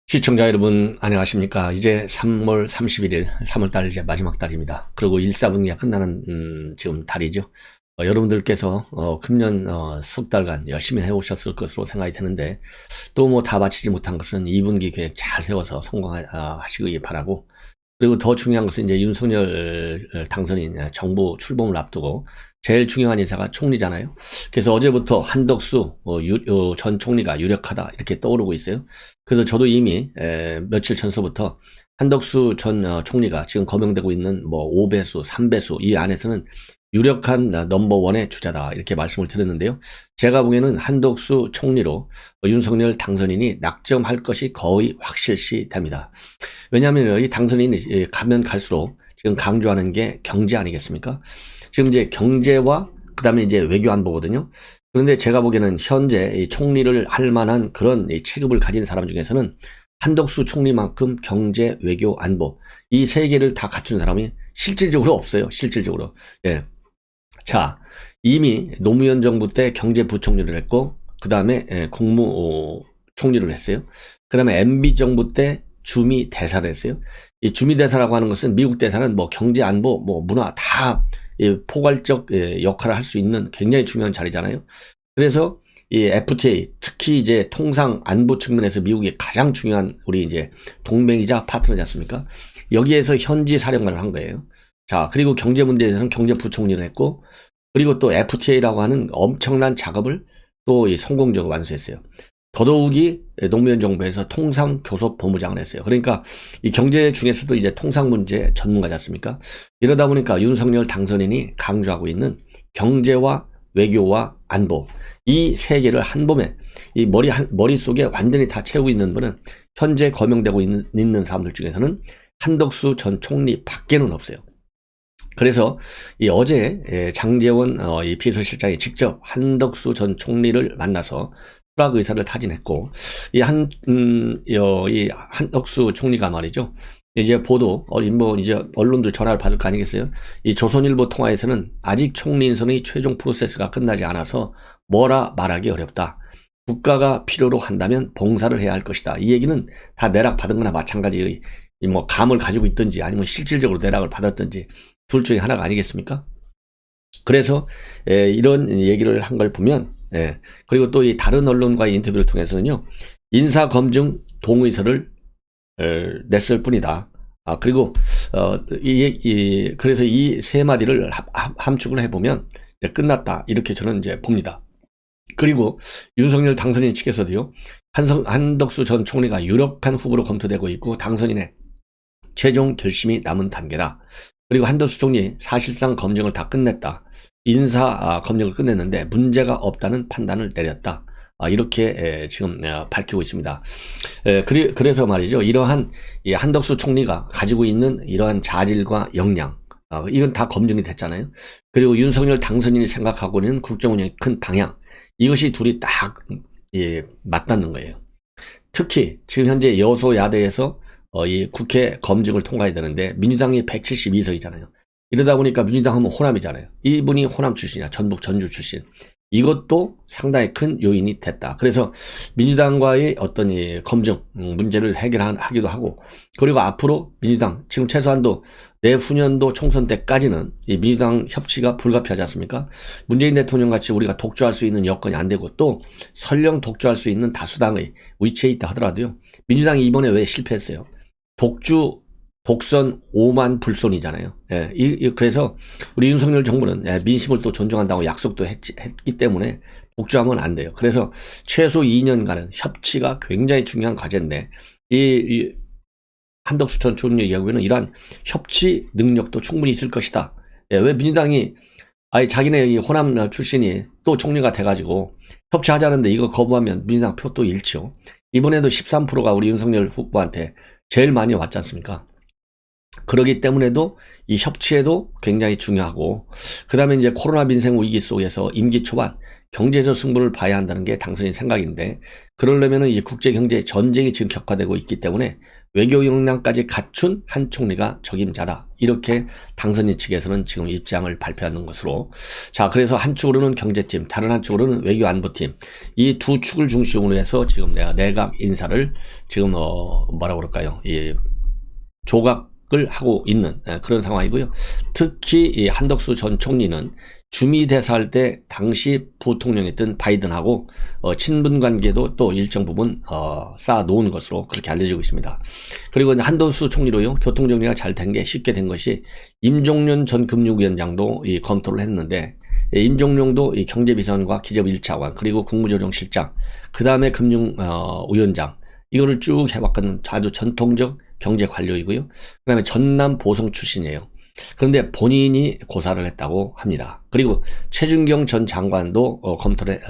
시청자 여러분 안녕하십니까. 이제 3월 31일 3월달 이제 마지막 달입니다. 그리고 1사분기가 끝나는 지금 달이죠. 여러분들께서 금년 석 달간 열심히 해오셨을 것으로 생각이 되는데 또 뭐 다 마치지 못한 것은 2분기 계획 잘 세워서 성공하시기 바라고, 그리고 더 중요한 것은 이제 윤석열 당선인 정부 출범을 앞두고 제일 중요한 인사가 총리잖아요. 그래서 어제부터 한덕수 전 총리가 유력하다 이렇게 떠오르고 있어요. 그래서 저도 이미 며칠 전서부터 한덕수 전 총리가 지금 거명되고 있는 뭐 5배수, 3배수 이 안에서는 유력한 넘버원의 주자다 이렇게 말씀을 드렸는데요. 제가 보기에는 한덕수 총리로 윤석열 당선인이 낙점할 것이 거의 확실시 됩니다. 왜냐하면 이 당선인이 가면 갈수록 지금 강조하는 게 경제 아니겠습니까? 지금 이제 경제와 그 다음에 이제 외교 안보거든요. 그런데 제가 보기에는 현재 이 총리를 할 만한 그런 이 체급을 가진 사람 중에서는 한덕수 총리만큼 경제, 외교, 안보 이 세 개를 다 갖춘 사람이 실질적으로 없어요. 실질적으로. 예. 자, 이미 노무현 정부 때 경제부총리를 했고, 그 다음에 국무총리를 했어요. 그 다음에 MB 정부 때 주미 대사를 했어요. 이 주미 대사라고 하는 것은 미국 대사는 뭐 경제, 안보, 뭐 문화 다 포괄적 역할을 할 수 있는 굉장히 중요한 자리잖아요. 그래서 이 FTA, 특히 이제 통상 안보 측면에서 미국이 가장 중요한 우리 이제 동맹이자 파트너지 않습니까? 여기에서 현지 사령관을 한 거예요. 자, 그리고 경제 문제에 대해서는 경제부총리를 했고, 그리고 또 FTA라고 하는 엄청난 작업을 또 성공적으로 완수했어요. 더더욱이 노무현 정부에서 통상교섭본부장을 했어요. 그러니까 이 경제 중에서도 이제 통상 문제 전문가지 않습니까? 이러다 보니까 윤석열 당선인이 강조하고 있는 경제와 외교와 안보 이 세 개를 한 몸에 이 머릿속에 완전히 다 채우고 있는 분은 현재 거명되고 있는 사람들 중에서는 한덕수 전 총리 밖에는 없어요. 그래서 이 어제 장제원 이 비서실장이 직접 한덕수 전 총리를 만나서 수락 의사를 타진했고, 이 한덕수 총리가 말이죠. 이제 보도, 뭐 이제 언론들 전화를 받을 거 아니겠어요? 이 조선일보 통화에서는 아직 총리 인선의 최종 프로세스가 끝나지 않아서 뭐라 말하기 어렵다. 국가가 필요로 한다면 봉사를 해야 할 것이다. 이 얘기는 다 내락 받은 거나 마찬가지의 뭐 감을 가지고 있든지 아니면 실질적으로 내락을 받았든지 둘 중에 하나가 아니겠습니까? 그래서 이런 얘기를 한 걸 보면, 그리고 또 이 다른 언론과의 인터뷰를 통해서는요, 인사검증 동의서를 냈을 뿐이다. 그리고 그래서 이 세 마디를 함축을 해보면 끝났다 이렇게 저는 이제 봅니다. 그리고 윤석열 당선인 측에서도요, 한덕수 전 총리가 유력한 후보로 검토되고 있고 당선인의 최종 결심이 남은 단계다. 그리고 한덕수 총리 사실상 검증을 다 끝냈다. 인사 검증을 끝냈는데 문제가 없다는 판단을 내렸다. 이렇게 지금 밝히고 있습니다. 그래서 말이죠. 이러한 한덕수 총리가 가지고 있는 이러한 자질과 역량, 이건 다 검증이 됐잖아요. 그리고 윤석열 당선인이 생각하고 있는 국정운영의 큰 방향, 이것이 둘이 딱 맞닿는 거예요. 특히 지금 현재 여소야대에서 이 국회 검증을 통과해야 되는데 민주당이 172석이잖아요. 이러다 보니까 민주당 하면 호남이잖아요. 이분이 호남 출신이야. 전북 전주 출신. 이것도 상당히 큰 요인이 됐다. 그래서 민주당과의 어떤 이 검증 문제를 해결하기도 하고, 그리고 앞으로 민주당 지금 최소한도 내후년도 총선 때까지는 이 민주당 협치가 불가피하지 않습니까? 문재인 대통령 같이 우리가 독주할 수 있는 여건이 안 되고 또 설령 독주할 수 있는 다수당의 위치에 있다 하더라도요, 민주당이 이번에 왜 실패했어요? 독선 5만 불손이잖아요. 그래서 우리 윤석열 정부는 민심을 또 존중한다고 약속도 했기 때문에 독주하면 안 돼요. 그래서 최소 2년간은 협치가 굉장히 중요한 과제인데, 이 한덕수 전 총리의 경우에는 이러한 협치 능력도 충분히 있을 것이다. 왜 민주당이 자기네 이 호남 출신이 또 총리가 돼가지고 협치하자는데 이거 거부하면 민주당 표 또 잃죠. 이번에도 13%가 우리 윤석열 후보한테 제일 많이 왔지 않습니까? 그러기 때문에도 이 협치에도 굉장히 중요하고, 그 다음에 이제 코로나 민생 위기 속에서 임기 초반 경제적 승부를 봐야 한다는 게 당선인 생각인데, 그러려면은 이 국제 경제 전쟁이 지금 격화되고 있기 때문에 외교 역량까지 갖춘 한 총리가 적임자다. 이렇게 당선인 측에서는 지금 입장을 발표하는 것으로. 자, 그래서 한 축으로는 경제팀, 다른 한 축으로는 외교 안보팀. 이 두 축을 중심으로 해서 지금 내각 인사를 지금 뭐라고 그럴까요? 이 조각을 하고 있는 그런 상황이고요. 특히 이 한덕수 전 총리는 주미 대사할 때 당시 부통령이었던 바이든하고 친분 관계도 또 일정 부분 쌓아 놓은 것으로 그렇게 알려지고 있습니다. 그리고 한덕수 총리로요, 교통 정리가 잘 된 게 쉽게 된 것이 임종련 전 금융위원장도 이 검토를 했는데, 임종룡도 이 경제비서관과 기재부 1차관, 그리고 국무조정실장, 그 다음에 금융위원장, 이거를 쭉 해왔거든. 아주 전통적 경제 관료이고요. 그 다음에 전남 보성 출신이에요. 그런데 본인이 고사를 했다고 합니다. 그리고 최준경 전 장관도 검토를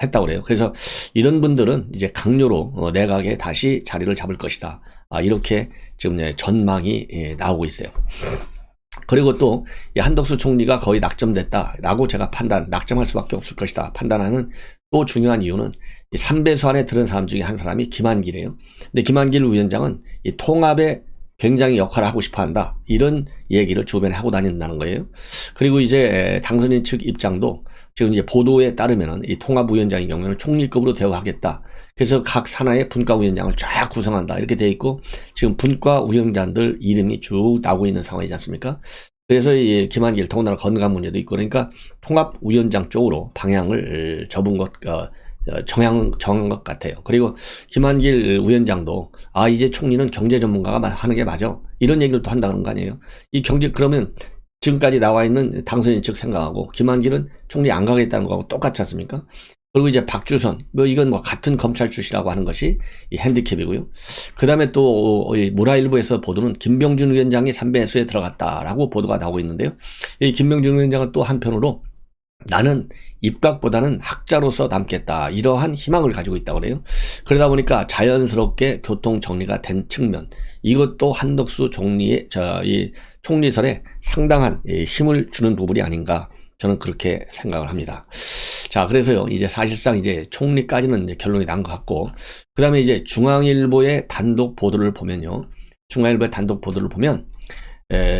했다고 그래요. 그래서 이런 분들은 이제 강요로 내각에 다시 자리를 잡을 것이다. 이렇게 지금 전망이 나오고 있어요. 그리고 또 한덕수 총리가 거의 낙점됐다라고 제가 낙점할 수밖에 없을 것이다 판단하는 또 중요한 이유는 이 3배수 안에 들은 사람 중에 한 사람이 김한길이에요. 근데 김한길 위원장은 이 통합에 굉장히 역할을 하고 싶어 한다. 이런 얘기를 주변에 하고 다닌다는 거예요. 그리고 이제 당선인 측 입장도 지금 이제 보도에 따르면은 이 통합위원장의 경우에는 총리급으로 대우하겠다. 그래서 각 산하의 분과위원장을 쫙 구성한다. 이렇게 돼 있고, 지금 분과위원장들 이름이 쭉 나오고 있는 상황이지 않습니까? 그래서 이 김한길, 더군다나 건강 문제도 있고, 그러니까 통합위원장 쪽으로 방향을 정한 것 같아요. 그리고 김한길 위원장도 이제 총리는 경제 전문가가 하는 게 맞아. 이런 얘기를 또 한다는 거 아니에요. 이 경제, 그러면 지금까지 나와 있는 당선인 측 생각하고 김한길은 총리 안 가겠다는 거하고 똑같지 않습니까? 그리고 이제 박주선, 이건 같은 검찰 출신이라고 하는 것이 이 핸디캡이고요. 그 다음에 또 문화일보에서 보도는 김병준 위원장이 3배수에 들어갔다라고 보도가 나오고 있는데요. 이 김병준 위원장은 또 한편으로 나는 입각보다는 학자로서 남겠다, 이러한 희망을 가지고 있다고 그래요. 그러다 보니까 자연스럽게 교통 정리가 된 측면, 이것도 한덕수 총리의 이 총리설에 상당한 힘을 주는 부분이 아닌가, 저는 그렇게 생각을 합니다. 자, 그래서요, 이제 사실상 이제 총리까지는 이제 결론이 난 것 같고, 그 다음에 이제 중앙일보의 단독 보도를 보면요, 중앙일보의 단독 보도를 보면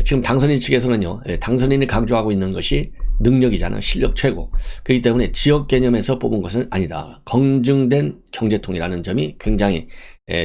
지금 당선인 측에서는요, 당선인이 강조하고 있는 것이 능력이잖아요. 실력 최고. 그렇기 때문에 지역 개념에서 뽑은 것은 아니다. 검증된 경제통이라는 점이 굉장히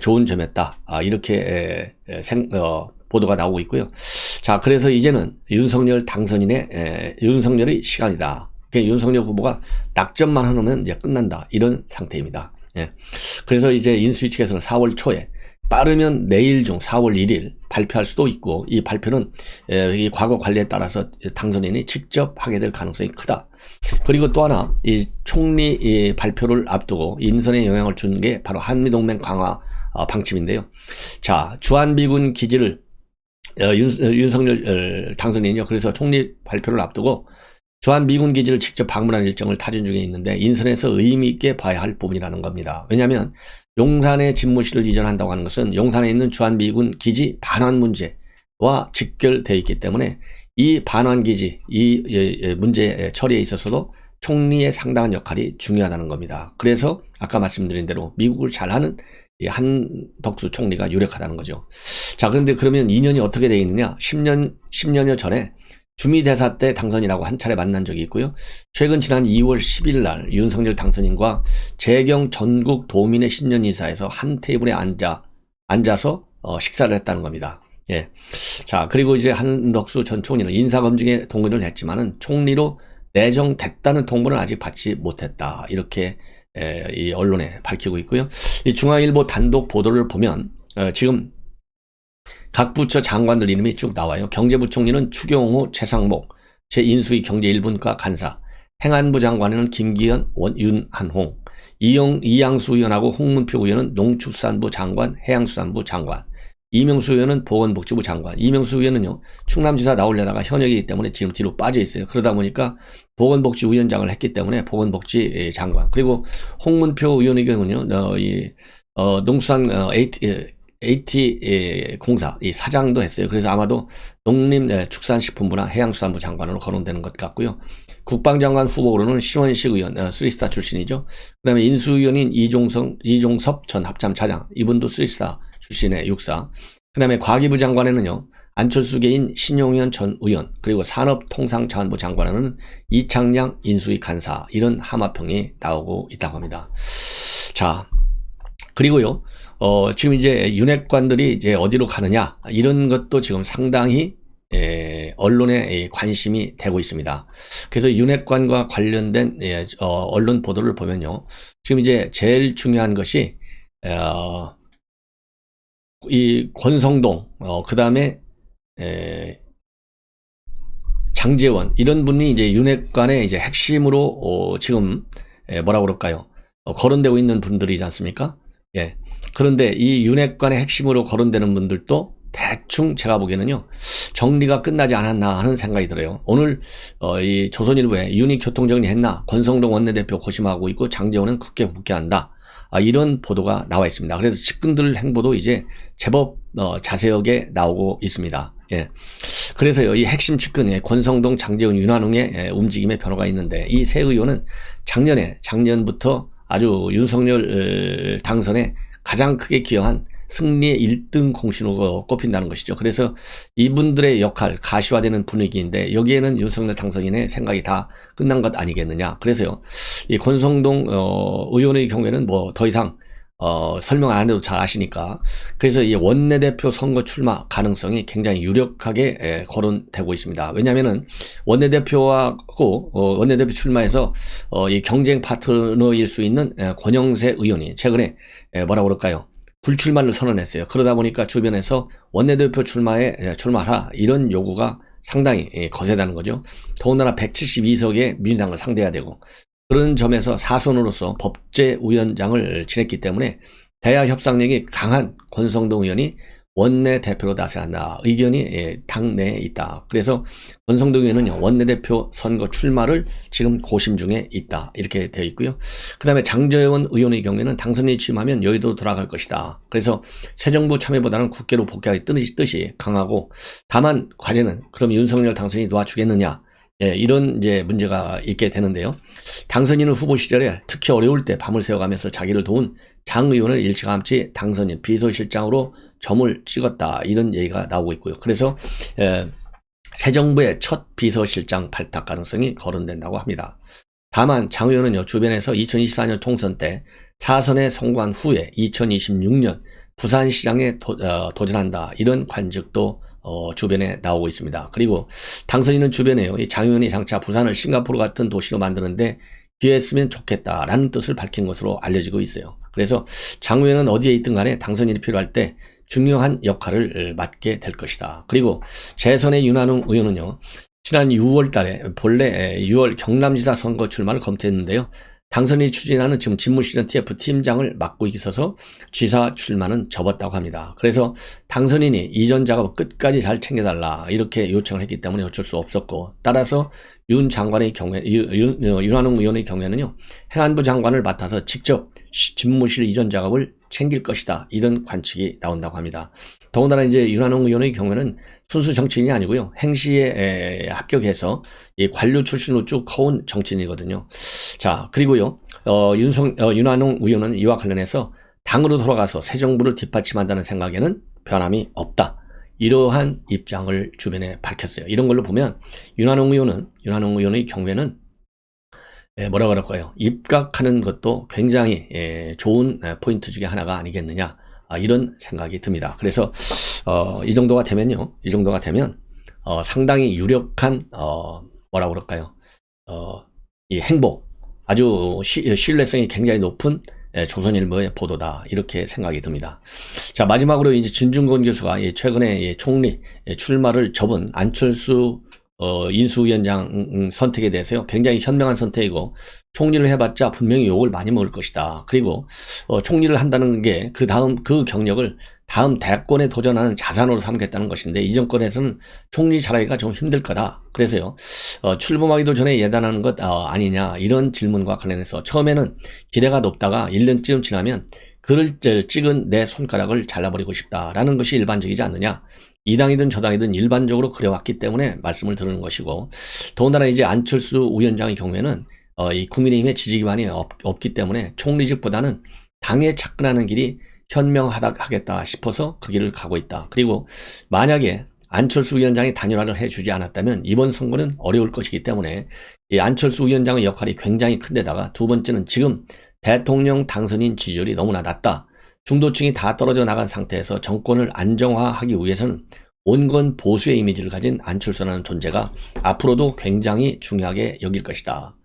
좋은 점이었다. 이렇게 보도가 나오고 있고요. 자, 그래서 이제는 윤석열 당선인의 윤석열의 시간이다. 윤석열 후보가 낙점만 하면 이제 끝난다. 이런 상태입니다. 그래서 이제 인수위 측에서는 4월 초에 빠르면 내일 중 4월 1일 발표할 수도 있고, 이 발표는 이 과거 관리에 따라서 당선인이 직접 하게 될 가능성이 크다. 그리고 또 하나, 이 총리 발표를 앞두고 인선에 영향을 주는 게 바로 한미동맹 강화 방침인데요. 자, 주한미군 기지를 윤석열 당선인이요. 그래서 총리 발표를 앞두고 주한미군 기지를 직접 방문한 일정을 타진 중에 있는데, 인선에서 의미 있게 봐야 할 부분이라는 겁니다. 왜냐하면 용산에 집무실을 이전한다고 하는 것은 용산에 있는 주한미군 기지 반환 문제와 직결되어 있기 때문에 이 반환 기지, 이 문제 처리에 있어서도 총리의 상당한 역할이 중요하다는 겁니다. 그래서 아까 말씀드린 대로 미국을 잘하는 이 한덕수 총리가 유력하다는 거죠. 자, 그런데 그러면 인연이 어떻게 되어 있느냐? 10년여 전에 주미 대사 때 당선인하고 한 차례 만난 적이 있고요. 최근 지난 2월 10일 날 윤석열 당선인과 재경 전국 도민의 신년 인사에서 한 테이블에 앉아서 식사를 했다는 겁니다. 예. 자, 그리고 이제 한덕수 전 총리는 인사검증에 동의를 했지만은 총리로 내정됐다는 통보는 아직 받지 못했다. 이렇게 이 언론에 밝히고 있고요. 이 중앙일보 단독 보도를 보면 지금 각 부처 장관들 이름이 쭉 나와요. 경제부총리는 추경호, 최상목, 제 인수위 경제 1분과 간사, 행안부 장관에는 김기현, 윤한홍, 이양수 의원하고 홍문표 의원은 농축산부 장관, 해양수산부 장관, 이명수 의원은 보건복지부 장관. 이명수 의원은요, 충남지사 나오려다가 현역이기 때문에 지금 뒤로 빠져 있어요. 그러다 보니까 보건복지위원장을 했기 때문에 보건복지 장관. 그리고 홍문표 의원의 경우는요, 농수산 AT 공사 이 사장도 했어요. 그래서 아마도 농림축산식품부나 해양수산부 장관으로 거론되는 것 같고요. 국방장관 후보로는 신원식 의원, 쓰리스타 출신이죠. 그 다음에 인수위원인 이종섭 전 합참차장, 이분도 쓰리스타 출신의 육사. 그 다음에 과기부 장관에는요, 안철수 개인 신용현 전 의원, 그리고 산업통상자원부 장관에는 이창양 인수위 간사, 이런 하마평이 나오고 있다고 합니다. 자, 그리고요, 지금 이제 윤핵관들이 이제 어디로 가느냐, 이런 것도 지금 상당히 언론에 관심이 되고 있습니다. 그래서 윤핵관과 관련된 언론 보도를 보면요, 지금 이제 제일 중요한 것이 이 권성동, 그 다음에 장제원, 이런 분이 이제 윤핵관의 이제 핵심으로 지금 뭐라고 그럴까요? 거론되고 있는 분들이지 않습니까? 예. 그런데 이 윤핵관의 핵심으로 거론되는 분들도 대충 제가 보기에는요, 정리가 끝나지 않았나 하는 생각이 들어요. 오늘 이 조선일보에 윤이 교통정리했나, 권성동 원내대표 고심하고 있고 장제원은 국회 복귀한다, 이런 보도가 나와 있습니다. 그래서 측근들 행보도 이제 제법 자세하게 나오고 있습니다. 예. 그래서요, 이 핵심 측근의 권성동, 장제원, 윤한홍의 움직임의 변화가 있는데, 이 세 의원은 작년부터 아주 윤석열 당선에 가장 크게 기여한 승리의 1등 공신으로 꼽힌다는 것이죠. 그래서 이분들의 역할, 가시화되는 분위기인데, 여기에는 윤석열 당선인의 생각이 다 끝난 것 아니겠느냐. 그래서요, 이 권성동 의원의 경우에는 뭐 더 이상 설명 안 해도 잘 아시니까, 그래서 이 원내대표 선거 출마 가능성이 굉장히 유력하게 거론되고 있습니다. 왜냐하면은 원내대표하고 원내대표 출마해서 이 경쟁 파트너일 수 있는 권영세 의원이 최근에 뭐라고 그럴까요? 불출마를 선언했어요. 그러다 보니까 주변에서 원내대표 출마하라, 이런 요구가 상당히 거세다는 거죠. 더군다나 172석의 민주당을 상대해야 되고, 그런 점에서 사선으로서 법제위원장을 지냈기 때문에 대야 협상력이 강한 권성동 의원이 원내대표로 나서야 한다, 의견이 당내에 있다. 그래서 권성동 의원은 원내대표 선거 출마를 지금 고심 중에 있다, 이렇게 되어 있고요. 그 다음에 장제원 의원의 경우에는 당선인이 취임하면 여의도로 돌아갈 것이다. 그래서 새 정부 참여보다는 국회로 복귀하기 뜻이 강하고, 다만 과제는 그럼 윤석열 당선인이 놓아주겠느냐, 이런 이제 문제가 있게 되는데요. 당선인은 후보 시절에 특히 어려울 때 밤을 새워가면서 자기를 도운 장 의원을 일찌감치 당선인 비서실장으로 점을 찍었다, 이런 얘기가 나오고 있고요. 그래서 새 정부의 첫 비서실장 발탁 가능성이 거론된다고 합니다. 다만 장 의원은요, 주변에서 2024년 총선 때 4선에 성공한 후에 2026년 부산시장에 도전한다, 이런 관측도 주변에 나오고 있습니다. 그리고 당선인은 주변에요, 이 장 의원이 장차 부산을 싱가포르 같은 도시로 만드는데 기여했으면 좋겠다라는 뜻을 밝힌 것으로 알려지고 있어요. 그래서 장 의원은 어디에 있든 간에 당선인이 필요할 때 중요한 역할을 맡게 될 것이다. 그리고 재선의 윤한홍 의원은요, 지난 6월 달에 본래 6월 경남지사 선거 출마를 검토했는데요, 당선인이 추진하는 지금 집무실은 TF 팀장을 맡고 있어서 지사 출마는 접었다고 합니다. 그래서 당선인이 이전 작업 끝까지 잘 챙겨달라, 이렇게 요청을 했기 때문에 어쩔 수 없었고, 따라서 윤 장관의 경우에, 윤한홍 의원의 경우에는요, 행안부 장관을 맡아서 직접 집무실 이전 작업을 챙길 것이다, 이런 관측이 나온다고 합니다. 더군다나 이제 윤한홍 의원의 경우에는 순수 정치인이 아니고요, 행시에 합격해서 이 관료 출신으로 쭉 커온 정치인이거든요. 자, 그리고요, 윤한홍 의원은 이와 관련해서 당으로 돌아가서 새 정부를 뒷받침한다는 생각에는 변함이 없다, 이러한 입장을 주변에 밝혔어요. 이런 걸로 보면 윤한홍 의원의 경우에는 뭐라 그럴까요? 입각하는 것도 굉장히 좋은 포인트 중에 하나가 아니겠느냐, 이런 생각이 듭니다. 그래서 이 정도가 되면 상당히 유력한 뭐라 그럴까요? 이 행보, 아주 신뢰성이 굉장히 높은 조선일보의 보도다, 이렇게 생각이 듭니다. 자, 마지막으로 이제 진중권 교수가 최근에 총리 출마를 접은 안철수 인수위원장 선택에 대해서요, 굉장히 현명한 선택이고, 총리를 해봤자 분명히 욕을 많이 먹을 것이다. 그리고 총리를 한다는 게 그 경력을 다음 대권에 도전하는 자산으로 삼겠다는 것인데, 이 정권에서는 총리 잘하기가 좀 힘들 거다. 그래서요, 출범하기도 전에 예단하는 것 아니냐, 이런 질문과 관련해서 처음에는 기대가 높다가 1년쯤 지나면 글을 찍은 내 손가락을 잘라버리고 싶다라는 것이 일반적이지 않느냐. 이 당이든 저 당이든 일반적으로 그래왔기 때문에 말씀을 드리는 것이고, 더군다나 이제 안철수 위원장의 경우에는 이 국민의힘의 지지 기반이 없기 때문에 총리직보다는 당에 접근하는 길이 현명하겠다 싶어서 그 길을 가고 있다. 그리고 만약에 안철수 위원장이 단일화를 해주지 않았다면 이번 선거는 어려울 것이기 때문에 이 안철수 위원장의 역할이 굉장히 큰데다가 두 번째는 지금 대통령 당선인 지지율이 너무나 낮다. 중도층이 다 떨어져 나간 상태에서 정권을 안정화하기 위해서는 온건 보수의 이미지를 가진 안철수라는 존재가 앞으로도 굉장히 중요하게 여길 것이다.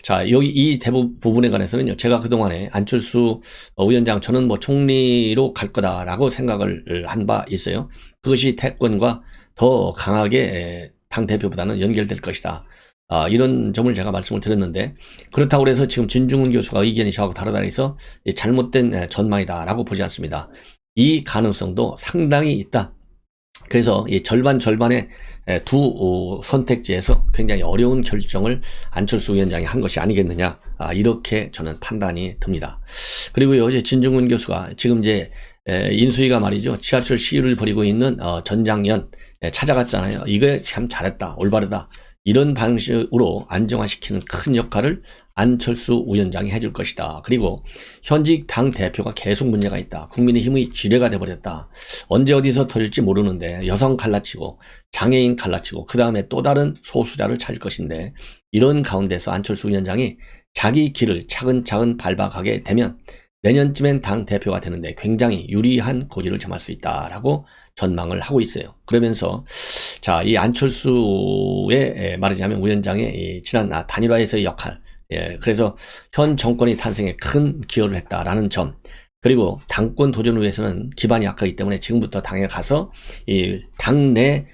자, 여기 이 부분에 관해서는요, 제가 그동안에 안철수 위원장, 저는 뭐 총리로 갈 거다라고 생각을 한 바 있어요. 그것이 태권과 더 강하게 당대표보다는 연결될 것이다. 이런 점을 제가 말씀을 드렸는데, 그렇다고 해서 지금 진중훈 교수가 의견이 저하고 다르다 해서 잘못된 전망이다라고 보지 않습니다. 이 가능성도 상당히 있다. 그래서 이 절반의 두 선택지에서 굉장히 어려운 결정을 안철수 위원장이 한 것이 아니겠느냐, 이렇게 저는 판단이 듭니다. 그리고요, 이제 진중훈 교수가 지금 이제 인수위가 말이죠, 지하철 시위를 벌이고 있는 전장현 찾아갔잖아요. 이거 참 잘했다, 올바르다, 이런 방식으로 안정화시키는 큰 역할을 안철수 위원장이 해줄 것이다. 그리고 현직 당 대표가 계속 문제가 있다. 국민의힘의 지뢰가 돼버렸다. 언제 어디서 터질지 모르는데 여성 갈라치고 장애인 갈라치고 그 다음에 또 다른 소수자를 찾을 것인데, 이런 가운데서 안철수 위원장이 자기 길을 차근차근 밟아가게 되면 내년쯤엔 당 대표가 되는데 굉장히 유리한 고지를 점할 수 있다라고 전망을 하고 있어요. 그러면서 자, 이 안철수의 말하자면 위원장의 이 지난 단일화에서의 역할, 그래서 현 정권이 탄생에 큰 기여를 했다라는 점, 그리고 당권 도전을 위해서는 기반이 약하기 때문에 지금부터 당에 가서 이 당내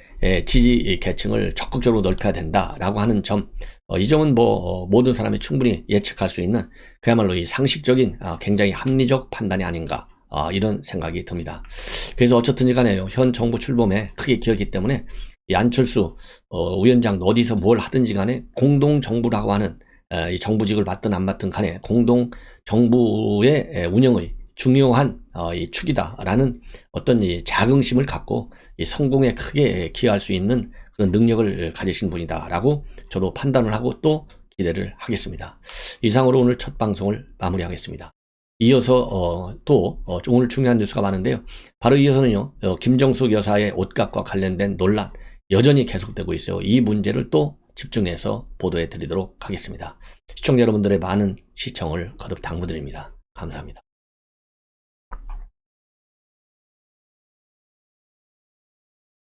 지지 계층을 적극적으로 넓혀야 된다라고 하는 점, 이 점은 뭐 모든 사람이 충분히 예측할 수 있는 그야말로 이 상식적인 굉장히 합리적 판단이 아닌가, 이런 생각이 듭니다. 그래서 어쨌든지 간에요, 현 정부 출범에 크게 기여했기 때문에 이 안철수 위원장 어디서 뭘 하든지 간에 공동정부라고 하는 이 정부직을 맡든 안 맡든 간에 공동 정부의 운영의 중요한 이 축이다라는 어떤 이 자긍심을 갖고 이 성공에 크게 기여할 수 있는 그런 능력을 가지신 분이다라고 저도 판단을 하고 또 기대를 하겠습니다. 이상으로 오늘 첫 방송을 마무리하겠습니다. 이어서 또 오늘 중요한 뉴스가 많은데요. 바로 이어서는요, 김정숙 여사의 옷값과 관련된 논란 여전히 계속되고 있어요. 이 문제를 또 집중해서 보도해 드리도록 하겠습니다. 시청자 여러분들의 많은 시청을 거듭 당부드립니다. 감사합니다.